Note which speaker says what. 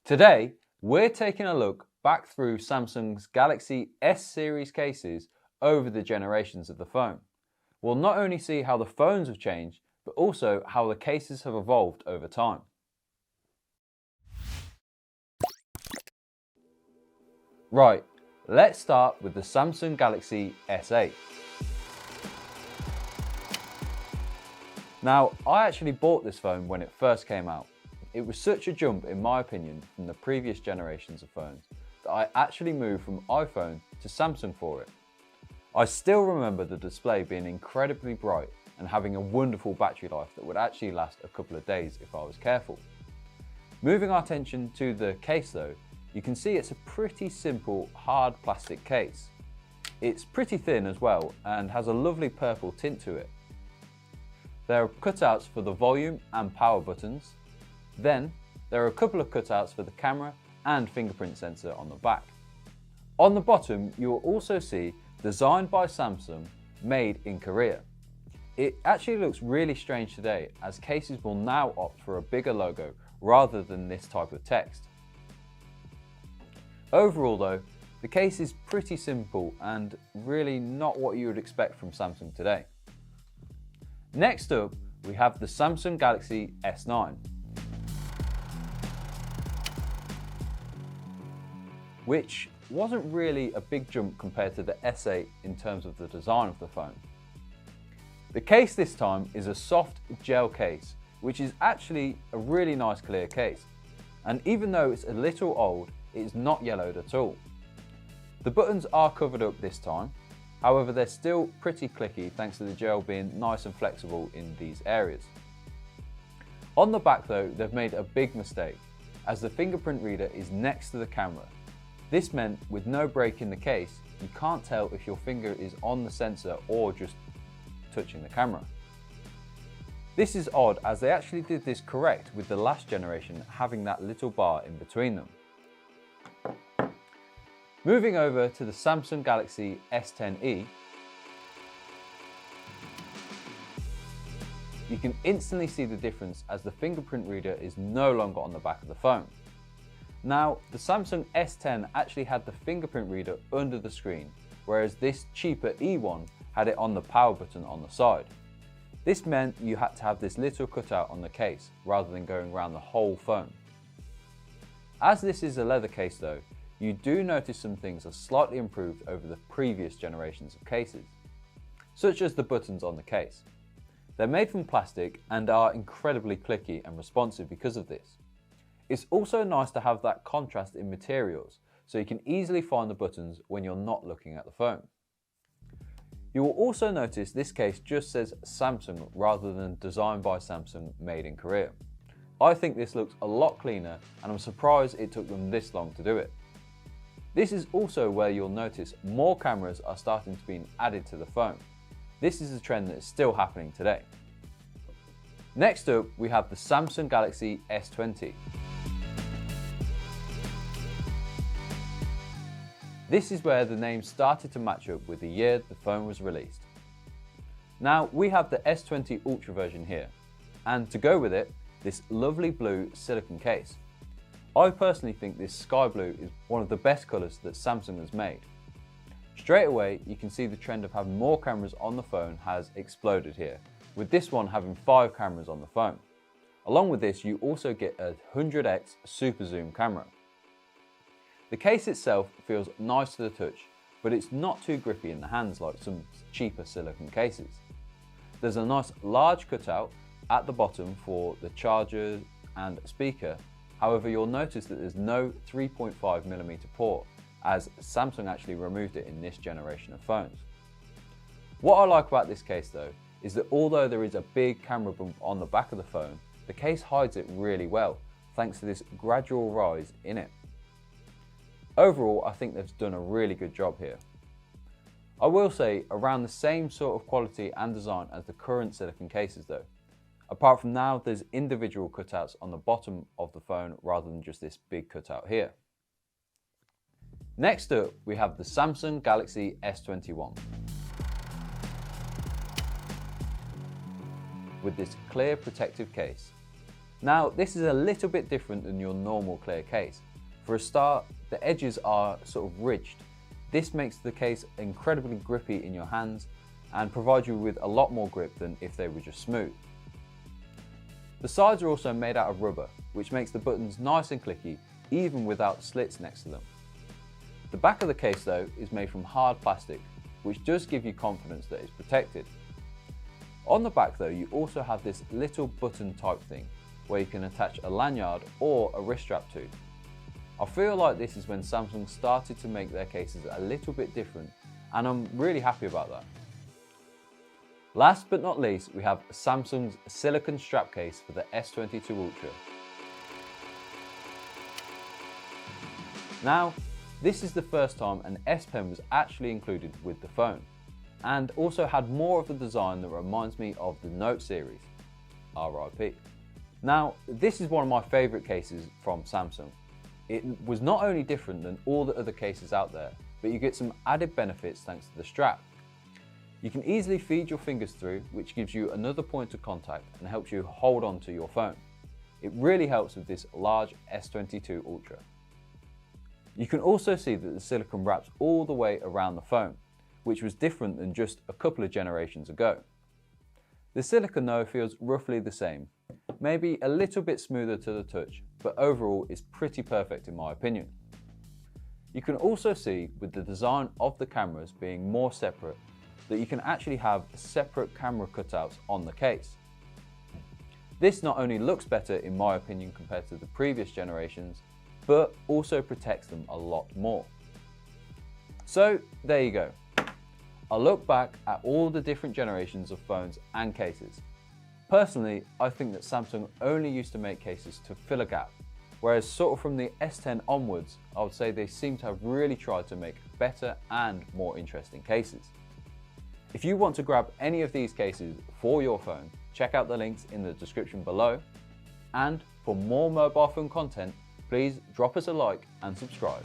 Speaker 1: Today, we're taking a look back through Samsung's Galaxy S series cases over the generations of the phone. We'll not only see how the phones have changed, but also how the cases have evolved over time. Right, let's start with the Samsung Galaxy S8. Now, I actually bought this phone when it first came out. It was such a jump, in my opinion, from the previous generations of phones that I actually moved from iPhone to Samsung for it. I still remember the display being incredibly bright and having a wonderful battery life that would actually last a couple of days if I was careful. Moving our attention to the case though, you can see it's a pretty simple hard plastic case. It's pretty thin as well and has a lovely purple tint to it. There are cutouts for the volume and power buttons. Then there are a couple of cutouts for the camera and fingerprint sensor on the back. On the bottom you will also see designed by Samsung, made in Korea. It actually looks really strange today as cases will now opt for a bigger logo rather than this type of text. Overall though, the case is pretty simple and really not what you would expect from Samsung today. Next up, we have the Samsung Galaxy S9, which wasn't really a big jump compared to the S8 in terms of the design of the phone. The case this time is a soft gel case, which is actually a really nice clear case. And even though it's a little old, it is not yellowed at all. The buttons are covered up this time, however they're still pretty clicky thanks to the gel being nice and flexible in these areas. On the back though, they've made a big mistake, as the fingerprint reader is next to the camera. This meant with no break in the case, you can't tell if your finger is on the sensor or just touching the camera. This is odd as they actually did this correct with the last generation having that little bar in between them. Moving over to the Samsung Galaxy S10e, you can instantly see the difference as the fingerprint reader is no longer on the back of the phone. Now, the Samsung S10 actually had the fingerprint reader under the screen, whereas this cheaper E1 had it on the power button on the side. This meant you had to have this little cutout on the case rather than going around the whole phone. As this is a leather case though, you do notice some things are slightly improved over the previous generations of cases, such as the buttons on the case. They're made from plastic and are incredibly clicky and responsive because of this. It's also nice to have that contrast in materials, so you can easily find the buttons when you're not looking at the phone. You will also notice this case just says Samsung rather than designed by Samsung, made in Korea. I think this looks a lot cleaner and I'm surprised it took them this long to do it. This is also where you'll notice more cameras are starting to be added to the phone. This is a trend that is still happening today. Next up, we have the Samsung Galaxy S20. This is where the name started to match up with the year the phone was released. Now we have the S20 Ultra version here, and to go with it, this lovely blue silicone case. I personally think this sky blue is one of the best colours that Samsung has made. Straight away, you can see the trend of having more cameras on the phone has exploded here, with this one having 5 cameras on the phone. Along with this, you also get a 100x super zoom camera. The case itself feels nice to the touch, but it's not too grippy in the hands like some cheaper silicone cases. There's a nice large cutout at the bottom for the charger and speaker. However, you'll notice that there's no 3.5mm port, as Samsung actually removed it in this generation of phones. What I like about this case though, is that although there is a big camera bump on the back of the phone, the case hides it really well, thanks to this gradual rise in it. Overall, I think they've done a really good job here. I will say around the same sort of quality and design as the current silicone cases though. Apart from now, there's individual cutouts on the bottom of the phone rather than just this big cutout here. Next up, we have the Samsung Galaxy S21. With this clear protective case. Now, this is a little bit different than your normal clear case. For a start, the edges are sort of ridged. This makes the case incredibly grippy in your hands and provides you with a lot more grip than if they were just smooth. The sides are also made out of rubber, which makes the buttons nice and clicky even without slits next to them. The back of the case though is made from hard plastic, which does give you confidence that it's protected. On the back though, you also have this little button type thing where you can attach a lanyard or a wrist strap to. I feel like this is when Samsung started to make their cases a little bit different, and I'm really happy about that. Last but not least, we have Samsung's silicone strap case for the S22 Ultra. Now, this is the first time an S Pen was actually included with the phone, and also had more of a design that reminds me of the Note series, RIP. Now, this is one of my favourite cases from Samsung. It was not only different than all the other cases out there, but you get some added benefits thanks to the strap. You can easily feed your fingers through, which gives you another point of contact and helps you hold on to your phone. It really helps with this large S22 Ultra. You can also see that the silicone wraps all the way around the phone, which was different than just a couple of generations ago. The silicone though feels roughly the same, maybe a little bit smoother to the touch, but overall is pretty perfect in my opinion. You can also see with the design of the cameras being more separate that you can actually have separate camera cutouts on the case. This not only looks better in my opinion compared to the previous generations, but also protects them a lot more. So there you go. I'll look back at all the different generations of phones and cases. Personally, I think that Samsung only used to make cases to fill a gap, whereas sort of from the S10 onwards, I would say they seem to have really tried to make better and more interesting cases. If you want to grab any of these cases for your phone, check out the links in the description below. And for more mobile phone content, please drop us a like and subscribe.